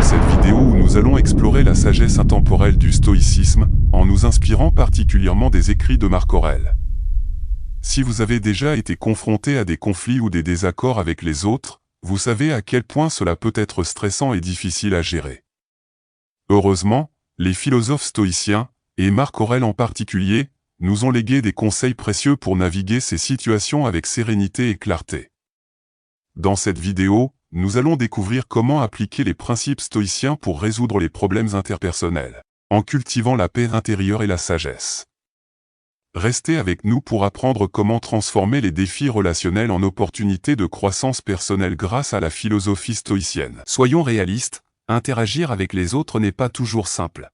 cette vidéo où nous allons explorer la sagesse intemporelle du stoïcisme, en nous inspirant particulièrement des écrits de Marc Aurèle. Si vous avez déjà été confronté à des conflits ou des désaccords avec les autres, vous savez à quel point cela peut être stressant et difficile à gérer. Heureusement, les philosophes stoïciens, et Marc Aurèle en particulier, nous ont légué des conseils précieux pour naviguer ces situations avec sérénité et clarté. Dans cette vidéo, nous allons découvrir comment appliquer les principes stoïciens pour résoudre les problèmes interpersonnels, en cultivant la paix intérieure et la sagesse. Restez avec nous pour apprendre comment transformer les défis relationnels en opportunités de croissance personnelle grâce à la philosophie stoïcienne. Soyons réalistes, interagir avec les autres n'est pas toujours simple.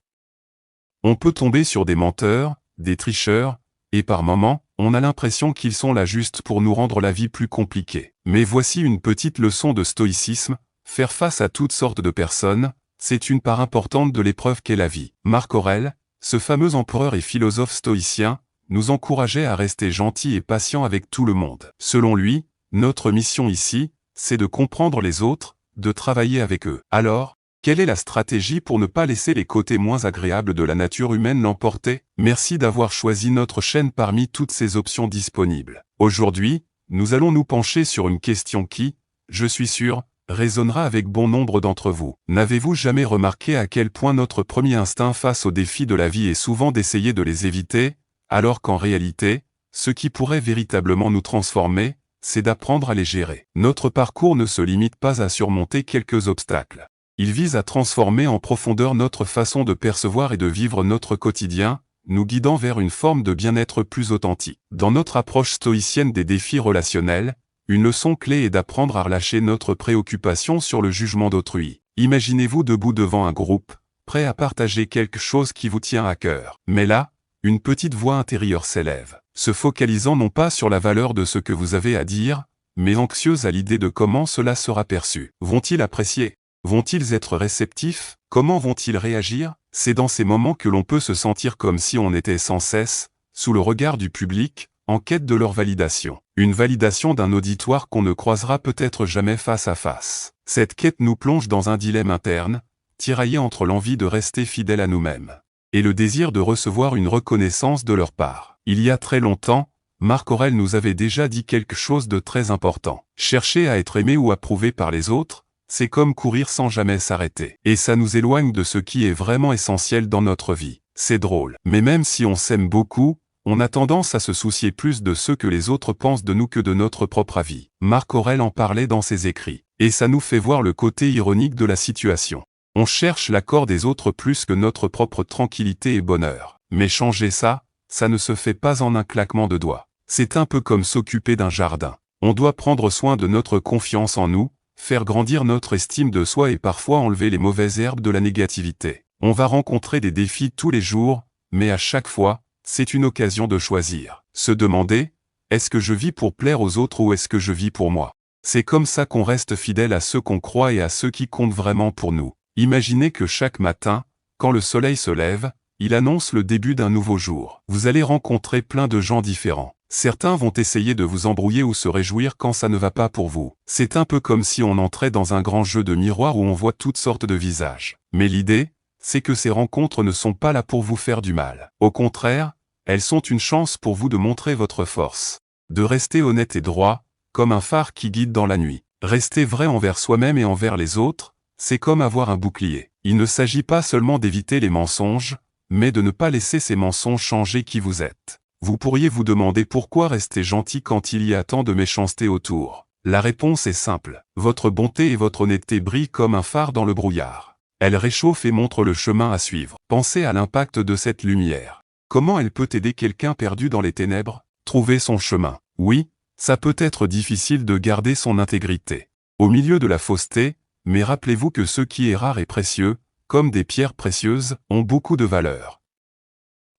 On peut tomber sur des menteurs, des tricheurs, et par moments, on a l'impression qu'ils sont là juste pour nous rendre la vie plus compliquée. Mais voici une petite leçon de stoïcisme, faire face à toutes sortes de personnes, c'est une part importante de l'épreuve qu'est la vie. Marc Aurèle, ce fameux empereur et philosophe stoïcien, nous encourageait à rester gentils et patients avec tout le monde. Selon lui, notre mission ici, c'est de comprendre les autres, de travailler avec eux. Alors, quelle est la stratégie pour ne pas laisser les côtés moins agréables de la nature humaine l'emporter? Merci d'avoir choisi notre chaîne parmi toutes ces options disponibles. Aujourd'hui, nous allons nous pencher sur une question qui, je suis sûr, résonnera avec bon nombre d'entre vous. N'avez-vous jamais remarqué à quel point notre premier instinct face aux défis de la vie est souvent d'essayer de les éviter, alors qu'en réalité, ce qui pourrait véritablement nous transformer, c'est d'apprendre à les gérer. Notre parcours ne se limite pas à surmonter quelques obstacles. Il vise à transformer en profondeur notre façon de percevoir et de vivre notre quotidien, nous guidant vers une forme de bien-être plus authentique. Dans notre approche stoïcienne des défis relationnels, une leçon clé est d'apprendre à relâcher notre préoccupation sur le jugement d'autrui. Imaginez-vous debout devant un groupe, prêt à partager quelque chose qui vous tient à cœur. Mais là, une petite voix intérieure s'élève, se focalisant non pas sur la valeur de ce que vous avez à dire, mais anxieuse à l'idée de comment cela sera perçu. Vont-ils apprécier ? Vont-ils être réceptifs? Comment vont-ils réagir? C'est dans ces moments que l'on peut se sentir comme si on était sans cesse, sous le regard du public, en quête de leur validation. Une validation d'un auditoire qu'on ne croisera peut-être jamais face à face. Cette quête nous plonge dans un dilemme interne, tiraillé entre l'envie de rester fidèle à nous-mêmes, et le désir de recevoir une reconnaissance de leur part. Il y a très longtemps, Marc Aurèle nous avait déjà dit quelque chose de très important. Chercher à être aimé ou approuvé par les autres, c'est comme courir sans jamais s'arrêter. Et ça nous éloigne de ce qui est vraiment essentiel dans notre vie. C'est drôle. Mais même si on s'aime beaucoup, on a tendance à se soucier plus de ce que les autres pensent de nous que de notre propre avis. Marc Aurèle en parlait dans ses écrits. Et ça nous fait voir le côté ironique de la situation. On cherche l'accord des autres plus que notre propre tranquillité et bonheur. Mais changer ça, ça ne se fait pas en un claquement de doigts. C'est un peu comme s'occuper d'un jardin. On doit prendre soin de notre confiance en nous, faire grandir notre estime de soi et parfois enlever les mauvaises herbes de la négativité. On va rencontrer des défis tous les jours, mais à chaque fois, c'est une occasion de choisir. Se demander, est-ce que je vis pour plaire aux autres ou est-ce que je vis pour moi? C'est comme ça qu'on reste fidèle à ceux qu'on croit et à ceux qui comptent vraiment pour nous. Imaginez que chaque matin, quand le soleil se lève, il annonce le début d'un nouveau jour. Vous allez rencontrer plein de gens différents. Certains vont essayer de vous embrouiller ou se réjouir quand ça ne va pas pour vous. C'est un peu comme si on entrait dans un grand jeu de miroirs où on voit toutes sortes de visages. Mais l'idée, c'est que ces rencontres ne sont pas là pour vous faire du mal. Au contraire, elles sont une chance pour vous de montrer votre force. De rester honnête et droit, comme un phare qui guide dans la nuit. Rester vrai envers soi-même et envers les autres, c'est comme avoir un bouclier. Il ne s'agit pas seulement d'éviter les mensonges, mais de ne pas laisser ces mensonges changer qui vous êtes. Vous pourriez vous demander pourquoi rester gentil quand il y a tant de méchanceté autour. La réponse est simple. Votre bonté et votre honnêteté brillent comme un phare dans le brouillard. Elle réchauffe et montre le chemin à suivre. Pensez à l'impact de cette lumière. Comment elle peut aider quelqu'un perdu dans les ténèbres? Trouver son chemin. Oui, ça peut être difficile de garder son intégrité au milieu de la fausseté, mais rappelez-vous que ce qui est rare et précieux, comme des pierres précieuses, ont beaucoup de valeur.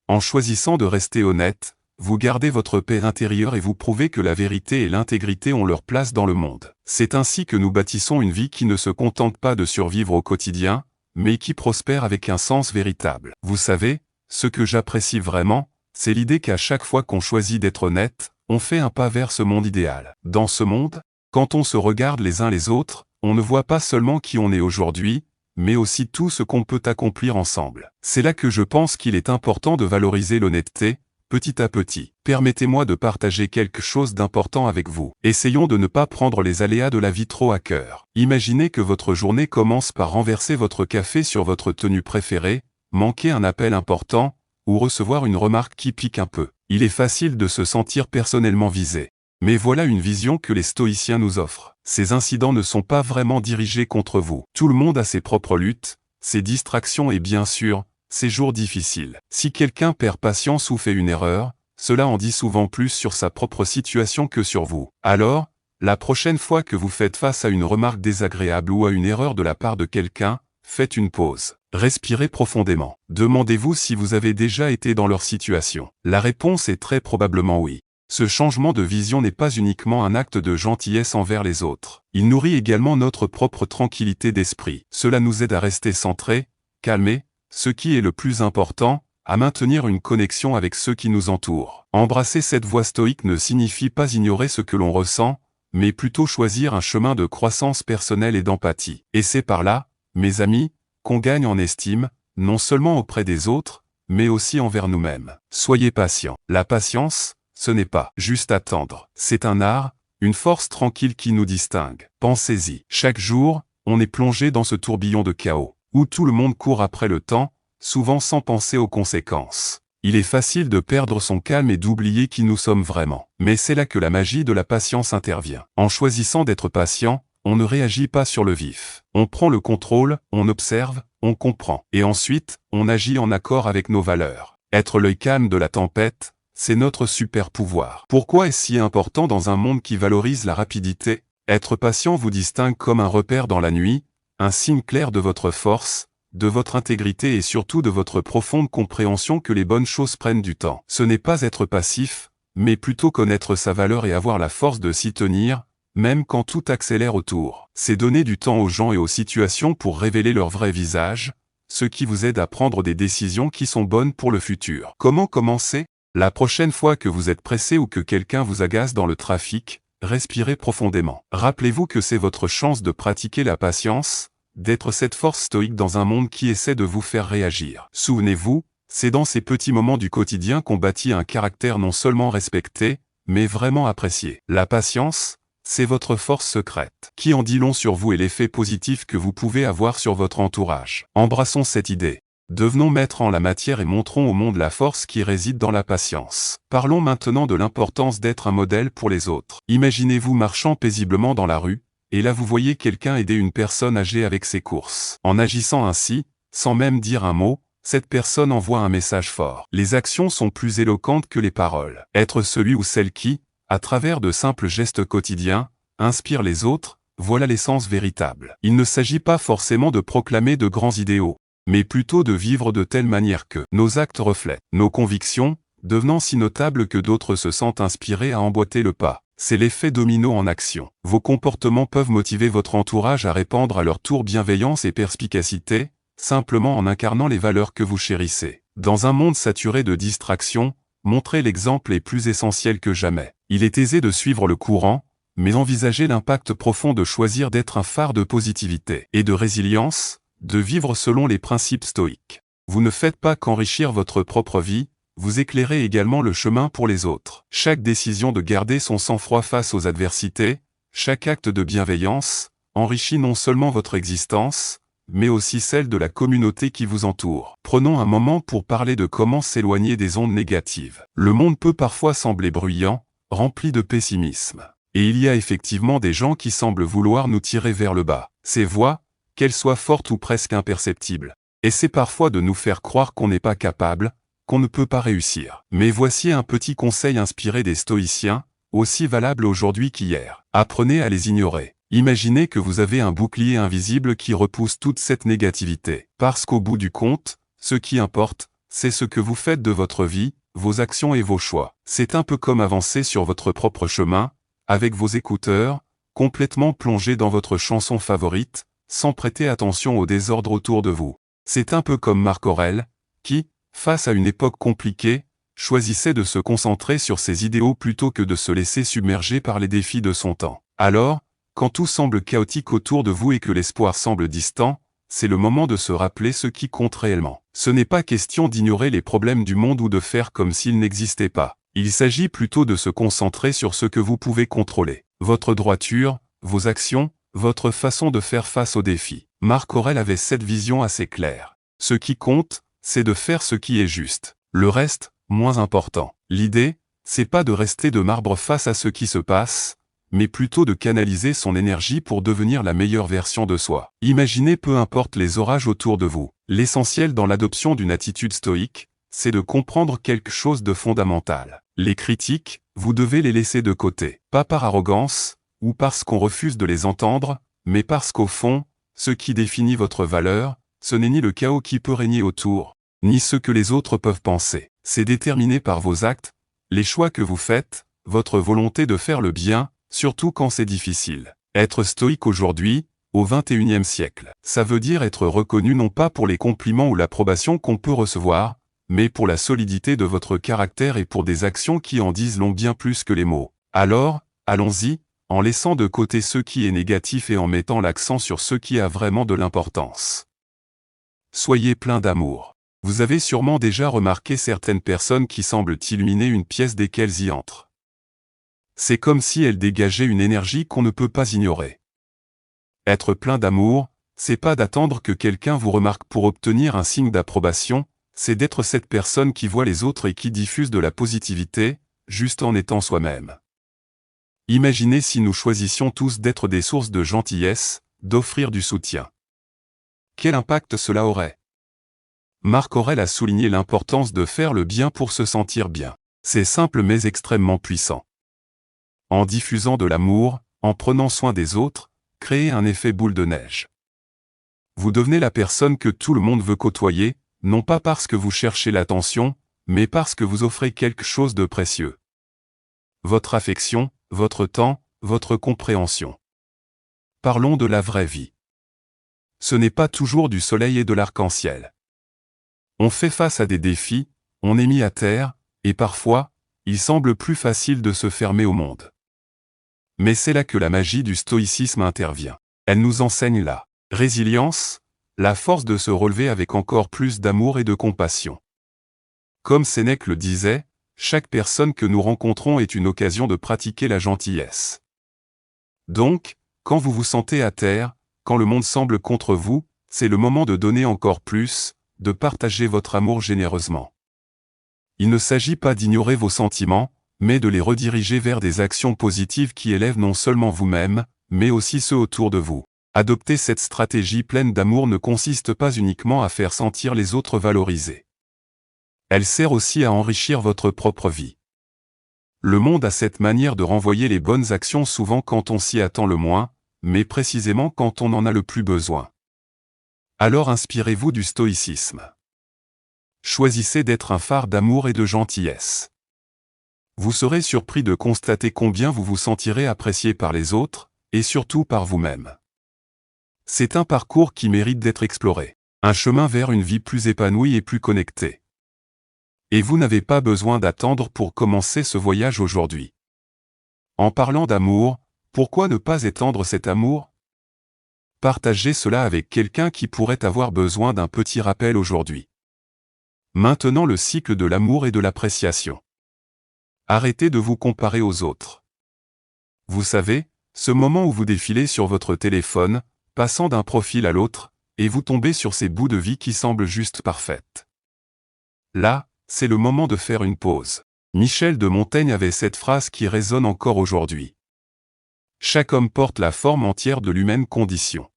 En choisissant de rester honnête, vous gardez votre paix intérieure et vous prouvez que la vérité et l'intégrité ont leur place dans le monde. C'est ainsi que nous bâtissons une vie qui ne se contente pas de survivre au quotidien, mais qui prospère avec un sens véritable. Vous savez, ce que j'apprécie vraiment, c'est l'idée qu'à chaque fois qu'on choisit d'être honnête, on fait un pas vers ce monde idéal. Dans ce monde, quand on se regarde les uns les autres, on ne voit pas seulement qui on est aujourd'hui, mais aussi tout ce qu'on peut accomplir ensemble. C'est là que je pense qu'il est important de valoriser l'honnêteté, petit à petit. Permettez-moi de partager quelque chose d'important avec vous. Essayons de ne pas prendre les aléas de la vie trop à cœur. Imaginez que votre journée commence par renverser votre café sur votre tenue préférée, manquer un appel important, ou recevoir une remarque qui pique un peu. Il est facile de se sentir personnellement visé. Mais voilà une vision que les stoïciens nous offrent. Ces incidents ne sont pas vraiment dirigés contre vous. Tout le monde a ses propres luttes, ses distractions et bien sûr, ses jours difficiles. Si quelqu'un perd patience ou fait une erreur, cela en dit souvent plus sur sa propre situation que sur vous. Alors, la prochaine fois que vous faites face à une remarque désagréable ou à une erreur de la part de quelqu'un, faites une pause. Respirez profondément. Demandez-vous si vous avez déjà été dans leur situation. La réponse est très probablement oui. Ce changement de vision n'est pas uniquement un acte de gentillesse envers les autres. Il nourrit également notre propre tranquillité d'esprit. Cela nous aide à rester centrés, calmés, ce qui est le plus important, à maintenir une connexion avec ceux qui nous entourent. Embrasser cette voie stoïque ne signifie pas ignorer ce que l'on ressent, mais plutôt choisir un chemin de croissance personnelle et d'empathie. Et c'est par là, mes amis, qu'on gagne en estime, non seulement auprès des autres, mais aussi envers nous-mêmes. Soyez patients. La patience, ce n'est pas juste attendre. C'est un art, une force tranquille qui nous distingue. Pensez-y. Chaque jour, on est plongé dans ce tourbillon de chaos, où tout le monde court après le temps, souvent sans penser aux conséquences. Il est facile de perdre son calme et d'oublier qui nous sommes vraiment. Mais c'est là que la magie de la patience intervient. En choisissant d'être patient, on ne réagit pas sur le vif. On prend le contrôle, on observe, on comprend. Et ensuite, on agit en accord avec nos valeurs. Être l'œil calme de la tempête, c'est notre super pouvoir. Pourquoi est-ce si important dans un monde qui valorise la rapidité? Être patient vous distingue comme un repère dans la nuit, un signe clair de votre force, de votre intégrité et surtout de votre profonde compréhension que les bonnes choses prennent du temps. Ce n'est pas être passif, mais plutôt connaître sa valeur et avoir la force de s'y tenir, même quand tout accélère autour. C'est donner du temps aux gens et aux situations pour révéler leur vrai visage, ce qui vous aide à prendre des décisions qui sont bonnes pour le futur. Comment commencer? La prochaine fois que vous êtes pressé ou que quelqu'un vous agace dans le trafic, respirez profondément. Rappelez-vous que c'est votre chance de pratiquer la patience, d'être cette force stoïque dans un monde qui essaie de vous faire réagir. Souvenez-vous, c'est dans ces petits moments du quotidien qu'on bâtit un caractère non seulement respecté, mais vraiment apprécié. La patience, c'est votre force secrète, qui en dit long sur vous et l'effet positif que vous pouvez avoir sur votre entourage. Embrassons cette idée. Devenons maîtres en la matière et montrons au monde la force qui réside dans la patience. Parlons maintenant de l'importance d'être un modèle pour les autres. Imaginez-vous marchant paisiblement dans la rue, et là vous voyez quelqu'un aider une personne âgée avec ses courses. En agissant ainsi, sans même dire un mot, cette personne envoie un message fort. Les actions sont plus éloquentes que les paroles. Être celui ou celle qui, à travers de simples gestes quotidiens, inspire les autres, voilà l'essence véritable. Il ne s'agit pas forcément de proclamer de grands idéaux, mais plutôt de vivre de telle manière que nos actes reflètent nos convictions, devenant si notables que d'autres se sentent inspirés à emboîter le pas. C'est l'effet domino en action. Vos comportements peuvent motiver votre entourage à répandre à leur tour bienveillance et perspicacité, simplement en incarnant les valeurs que vous chérissez. Dans un monde saturé de distractions, montrer l'exemple est plus essentiel que jamais. Il est aisé de suivre le courant, mais envisagez l'impact profond de choisir d'être un phare de positivité et de résilience, de vivre selon les principes stoïques. Vous ne faites pas qu'enrichir votre propre vie, vous éclairez également le chemin pour les autres. Chaque décision de garder son sang-froid face aux adversités, chaque acte de bienveillance, enrichit non seulement votre existence, mais aussi celle de la communauté qui vous entoure. Prenons un moment pour parler de comment s'éloigner des ondes négatives. Le monde peut parfois sembler bruyant, rempli de pessimisme. Et il y a effectivement des gens qui semblent vouloir nous tirer vers le bas. Ces voix, qu'elles soient fortes ou presque imperceptibles, essaient parfois de nous faire croire qu'on n'est pas capable, qu'on ne peut pas réussir. Mais voici un petit conseil inspiré des stoïciens, aussi valable aujourd'hui qu'hier. Apprenez à les ignorer. Imaginez que vous avez un bouclier invisible qui repousse toute cette négativité. Parce qu'au bout du compte, ce qui importe, c'est ce que vous faites de votre vie, vos actions et vos choix. C'est un peu comme avancer sur votre propre chemin, avec vos écouteurs, complètement plongés dans votre chanson favorite, sans prêter attention au désordre autour de vous. C'est un peu comme Marc Aurèle, qui, face à une époque compliquée, choisissait de se concentrer sur ses idéaux plutôt que de se laisser submerger par les défis de son temps. Alors, quand tout semble chaotique autour de vous et que l'espoir semble distant, c'est le moment de se rappeler ce qui compte réellement. Ce n'est pas question d'ignorer les problèmes du monde ou de faire comme s'ils n'existaient pas. Il s'agit plutôt de se concentrer sur ce que vous pouvez contrôler. Votre droiture, vos actions, votre façon de faire face aux défis. Marc Aurèle avait cette vision assez claire. Ce qui compte, c'est de faire ce qui est juste. Le reste, moins important. L'idée, c'est pas de rester de marbre face à ce qui se passe, mais plutôt de canaliser son énergie pour devenir la meilleure version de soi. Imaginez peu importe les orages autour de vous. L'essentiel dans l'adoption d'une attitude stoïque, c'est de comprendre quelque chose de fondamental. Les critiques, vous devez les laisser de côté. Pas par arrogance, ou parce qu'on refuse de les entendre, mais parce qu'au fond, ce qui définit votre valeur, ce n'est ni le chaos qui peut régner autour, ni ce que les autres peuvent penser. C'est déterminé par vos actes, les choix que vous faites, votre volonté de faire le bien, surtout quand c'est difficile. Être stoïque aujourd'hui, au XXIe siècle, ça veut dire être reconnu non pas pour les compliments ou l'approbation qu'on peut recevoir, mais pour la solidité de votre caractère et pour des actions qui en disent long bien plus que les mots. Alors, allons-y, en laissant de côté ce qui est négatif et en mettant l'accent sur ce qui a vraiment de l'importance. Soyez plein d'amour. Vous avez sûrement déjà remarqué certaines personnes qui semblent illuminer une pièce dès qu'elles y entrent. C'est comme si elles dégageaient une énergie qu'on ne peut pas ignorer. Être plein d'amour, c'est pas d'attendre que quelqu'un vous remarque pour obtenir un signe d'approbation, c'est d'être cette personne qui voit les autres et qui diffuse de la positivité, juste en étant soi-même. Imaginez si nous choisissions tous d'être des sources de gentillesse, d'offrir du soutien. Quel impact cela aurait? Marc Aurèle a souligné l'importance de faire le bien pour se sentir bien. C'est simple mais extrêmement puissant. En diffusant de l'amour, en prenant soin des autres, créez un effet boule de neige. Vous devenez la personne que tout le monde veut côtoyer, non pas parce que vous cherchez l'attention, mais parce que vous offrez quelque chose de précieux. Votre affection, votre temps, votre compréhension. Parlons de la vraie vie. Ce n'est pas toujours du soleil et de l'arc-en-ciel. On fait face à des défis, on est mis à terre, et parfois, il semble plus facile de se fermer au monde. Mais c'est là que la magie du stoïcisme intervient. Elle nous enseigne la résilience, la force de se relever avec encore plus d'amour et de compassion. Comme Sénèque le disait, chaque personne que nous rencontrons est une occasion de pratiquer la gentillesse. Donc, quand vous vous sentez à terre, quand le monde semble contre vous, c'est le moment de donner encore plus, de partager votre amour généreusement. Il ne s'agit pas d'ignorer vos sentiments, mais de les rediriger vers des actions positives qui élèvent non seulement vous-même, mais aussi ceux autour de vous. Adopter cette stratégie pleine d'amour ne consiste pas uniquement à faire sentir les autres valorisés. Elle sert aussi à enrichir votre propre vie. Le monde a cette manière de renvoyer les bonnes actions souvent quand on s'y attend le moins, mais précisément quand on en a le plus besoin. Alors inspirez-vous du stoïcisme. Choisissez d'être un phare d'amour et de gentillesse. Vous serez surpris de constater combien vous vous sentirez apprécié par les autres, et surtout par vous-même. C'est un parcours qui mérite d'être exploré, un chemin vers une vie plus épanouie et plus connectée. Et vous n'avez pas besoin d'attendre pour commencer ce voyage aujourd'hui. En parlant d'amour, pourquoi ne pas étendre cet amour? Partagez cela avec quelqu'un qui pourrait avoir besoin d'un petit rappel aujourd'hui. Maintenant le cycle de l'amour et de l'appréciation. Arrêtez de vous comparer aux autres. Vous savez, ce moment où vous défilez sur votre téléphone, passant d'un profil à l'autre, et vous tombez sur ces bouts de vie qui semblent juste parfaites. Là, c'est le moment de faire une pause. Michel de Montaigne avait cette phrase qui résonne encore aujourd'hui. Chaque homme porte la forme entière de l'humaine condition.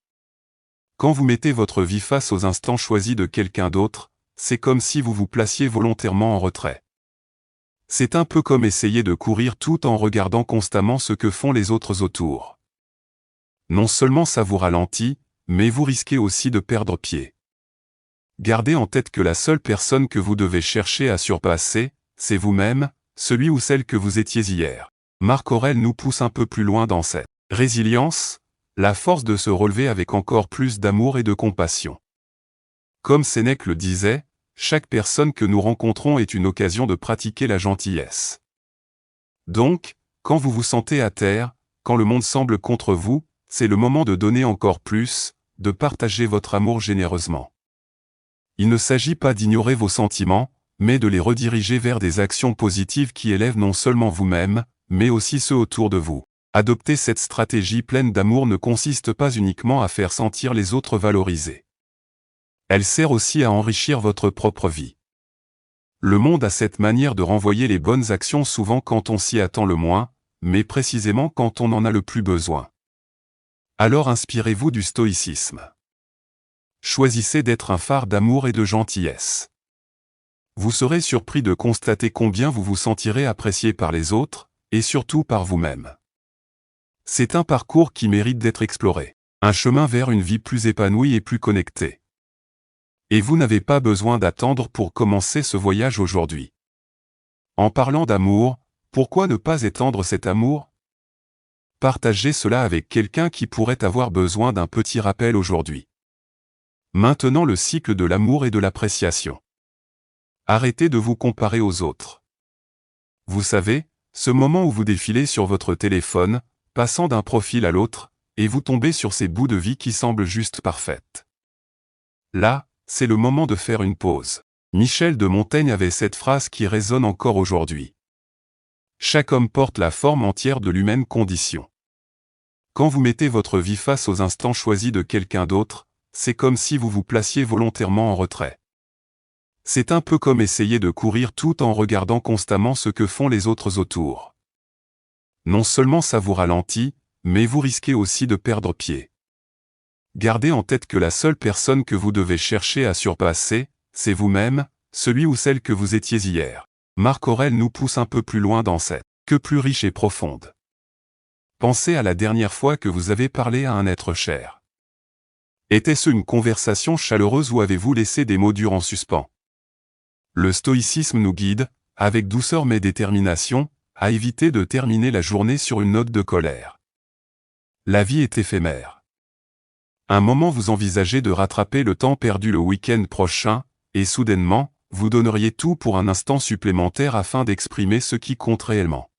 Quand vous mettez votre vie face aux instants choisis de quelqu'un d'autre, c'est comme si vous vous placiez volontairement en retrait. C'est un peu comme essayer de courir tout en regardant constamment ce que font les autres autour. Non seulement ça vous ralentit, mais vous risquez aussi de perdre pied. Gardez en tête que la seule personne que vous devez chercher à surpasser, c'est vous-même, celui ou celle que vous étiez hier. Marc Aurèle nous pousse un peu plus loin dans cette résilience, la force de se relever avec encore plus d'amour et de compassion. Comme Sénèque le disait, chaque personne que nous rencontrons est une occasion de pratiquer la gentillesse. Donc, quand vous vous sentez à terre, quand le monde semble contre vous, c'est le moment de donner encore plus, de partager votre amour généreusement. Il ne s'agit pas d'ignorer vos sentiments, mais de les rediriger vers des actions positives qui élèvent non seulement vous-même, mais aussi ceux autour de vous. Adopter cette stratégie pleine d'amour ne consiste pas uniquement à faire sentir les autres valorisés. Elle sert aussi à enrichir votre propre vie. Le monde a cette manière de renvoyer les bonnes actions souvent quand on s'y attend le moins, mais précisément quand on en a le plus besoin. Alors inspirez-vous du stoïcisme. Choisissez d'être un phare d'amour et de gentillesse. Vous serez surpris de constater combien vous vous sentirez apprécié par les autres, et surtout par vous-même. C'est un parcours qui mérite d'être exploré, un chemin vers une vie plus épanouie et plus connectée. Et vous n'avez pas besoin d'attendre pour commencer ce voyage aujourd'hui. En parlant d'amour, pourquoi ne pas étendre cet amour? Partagez cela avec quelqu'un qui pourrait avoir besoin d'un petit rappel aujourd'hui. Maintenant le cycle de l'amour et de l'appréciation. Arrêtez de vous comparer aux autres. Vous savez, ce moment où vous défilez sur votre téléphone, passant d'un profil à l'autre, et vous tombez sur ces bouts de vie qui semblent juste parfaites. Là, c'est le moment de faire une pause. Michel de Montaigne avait cette phrase qui résonne encore aujourd'hui. Chaque homme porte la forme entière de l'humaine condition. Quand vous mettez votre vie face aux instants choisis de quelqu'un d'autre, c'est comme si vous vous placiez volontairement en retrait. C'est un peu comme essayer de courir tout en regardant constamment ce que font les autres autour. Non seulement ça vous ralentit, mais vous risquez aussi de perdre pied. Gardez en tête que la seule personne que vous devez chercher à surpasser, c'est vous-même, celui ou celle que vous étiez hier. Marc Aurèle nous pousse un peu plus loin dans cette que plus riche et profonde. Pensez à la dernière fois que vous avez parlé à un être cher. Était-ce une conversation chaleureuse ou avez-vous laissé des mots durs en suspens? Le stoïcisme nous guide, avec douceur mais détermination, à éviter de terminer la journée sur une note de colère. La vie est éphémère. Un moment vous envisagez de rattraper le temps perdu le week-end prochain, et soudainement, vous donneriez tout pour un instant supplémentaire afin d'exprimer ce qui compte réellement.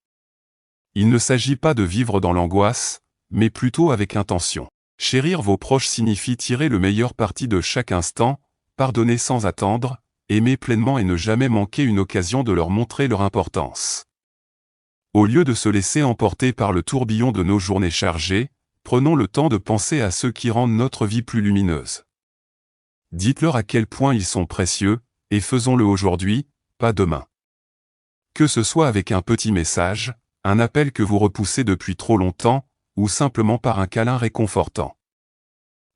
Il ne s'agit pas de vivre dans l'angoisse, mais plutôt avec intention. Chérir vos proches signifie tirer le meilleur parti de chaque instant, pardonner sans attendre, aimer pleinement et ne jamais manquer une occasion de leur montrer leur importance. Au lieu de se laisser emporter par le tourbillon de nos journées chargées, prenons le temps de penser à ceux qui rendent notre vie plus lumineuse. Dites-leur à quel point ils sont précieux, et faisons-le aujourd'hui, pas demain. Que ce soit avec un petit message, un appel que vous repoussez depuis trop longtemps, ou simplement par un câlin réconfortant.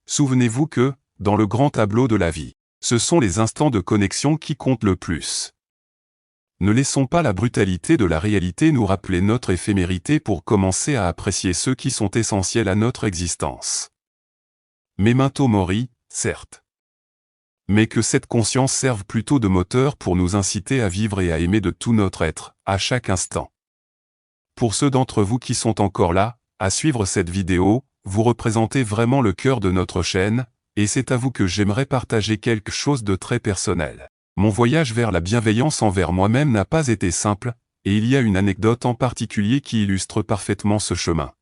Souvenez-vous que, dans le grand tableau de la vie, ce sont les instants de connexion qui comptent le plus. Ne laissons pas la brutalité de la réalité nous rappeler notre éphémérité pour commencer à apprécier ceux qui sont essentiels à notre existence. Memento mori, certes. Mais que cette conscience serve plutôt de moteur pour nous inciter à vivre et à aimer de tout notre être, à chaque instant. Pour ceux d'entre vous qui sont encore là, à suivre cette vidéo, vous représentez vraiment le cœur de notre chaîne, et c'est à vous que j'aimerais partager quelque chose de très personnel. Mon voyage vers la bienveillance envers moi-même n'a pas été simple, et il y a une anecdote en particulier qui illustre parfaitement ce chemin.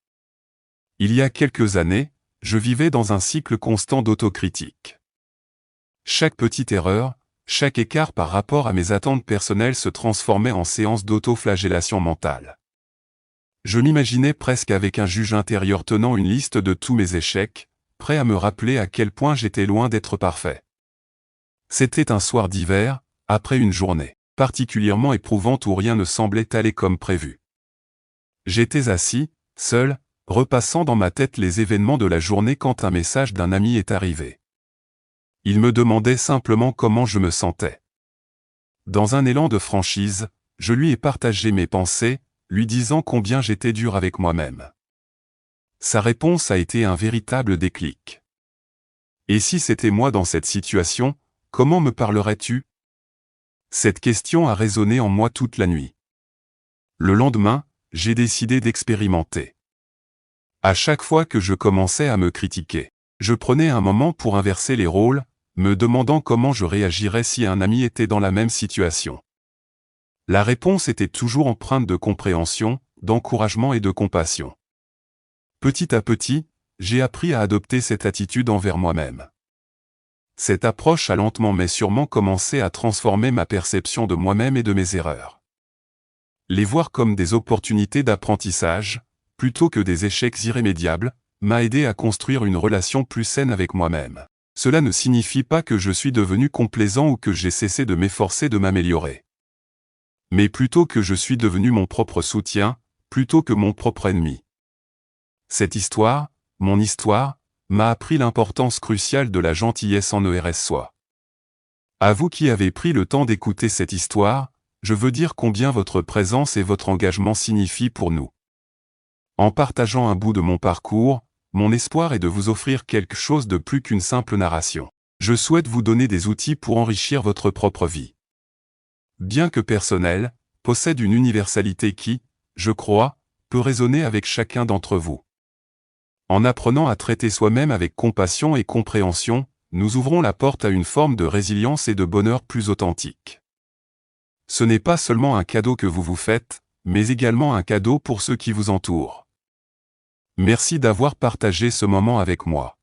Il y a quelques années, je vivais dans un cycle constant d'autocritique. Chaque petite erreur, chaque écart par rapport à mes attentes personnelles se transformait en séance d'autoflagellation mentale. Je m'imaginais presque avec un juge intérieur tenant une liste de tous mes échecs, prêt à me rappeler à quel point j'étais loin d'être parfait. C'était un soir d'hiver, après une journée particulièrement éprouvante où rien ne semblait aller comme prévu. J'étais assis, seul, repassant dans ma tête les événements de la journée quand un message d'un ami est arrivé. Il me demandait simplement comment je me sentais. Dans un élan de franchise, je lui ai partagé mes pensées, lui disant combien j'étais dur avec moi-même. Sa réponse a été un véritable déclic. Et si c'était moi dans cette situation, comment me parlerais-tu? Cette question a résonné en moi toute la nuit. Le lendemain, j'ai décidé d'expérimenter. À chaque fois que je commençais à me critiquer, je prenais un moment pour inverser les rôles, me demandant comment je réagirais si un ami était dans la même situation. La réponse était toujours empreinte de compréhension, d'encouragement et de compassion. Petit à petit, j'ai appris à adopter cette attitude envers moi-même. Cette approche a lentement mais sûrement commencé à transformer ma perception de moi-même et de mes erreurs. Les voir comme des opportunités d'apprentissage, plutôt que des échecs irrémédiables, m'a aidé à construire une relation plus saine avec moi-même. Cela ne signifie pas que je suis devenu complaisant ou que j'ai cessé de m'efforcer de m'améliorer. Mais plutôt que je suis devenu mon propre soutien, plutôt que mon propre ennemi. Cette histoire, mon histoire, m'a appris l'importance cruciale de la gentillesse en ERS-soi. À vous qui avez pris le temps d'écouter cette histoire, je veux dire combien votre présence et votre engagement signifient pour nous. En partageant un bout de mon parcours, mon espoir est de vous offrir quelque chose de plus qu'une simple narration. Je souhaite vous donner des outils pour enrichir votre propre vie. Bien que personnelle, possède une universalité qui, je crois, peut résonner avec chacun d'entre vous. En apprenant à traiter soi-même avec compassion et compréhension, nous ouvrons la porte à une forme de résilience et de bonheur plus authentique. Ce n'est pas seulement un cadeau que vous vous faites, mais également un cadeau pour ceux qui vous entourent. Merci d'avoir partagé ce moment avec moi.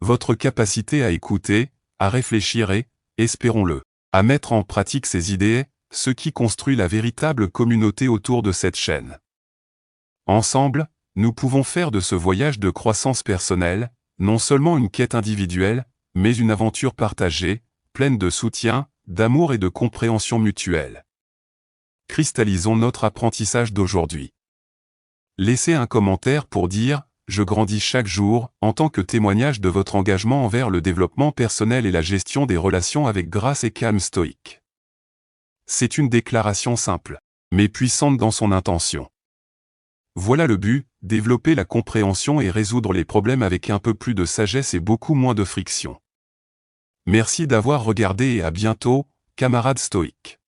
Votre capacité à écouter, à réfléchir et, espérons-le, à mettre en pratique ces idées est ce qui construit la véritable communauté autour de cette chaîne. Ensemble, nous pouvons faire de ce voyage de croissance personnelle, non seulement une quête individuelle, mais une aventure partagée, pleine de soutien, d'amour et de compréhension mutuelle. Cristallisons notre apprentissage d'aujourd'hui. Laissez un commentaire pour dire « Je grandis chaque jour » en tant que témoignage de votre engagement envers le développement personnel et la gestion des relations avec grâce et calme stoïque. C'est une déclaration simple, mais puissante dans son intention. Voilà le but, développer la compréhension et résoudre les problèmes avec un peu plus de sagesse et beaucoup moins de friction. Merci d'avoir regardé et à bientôt, camarades stoïques.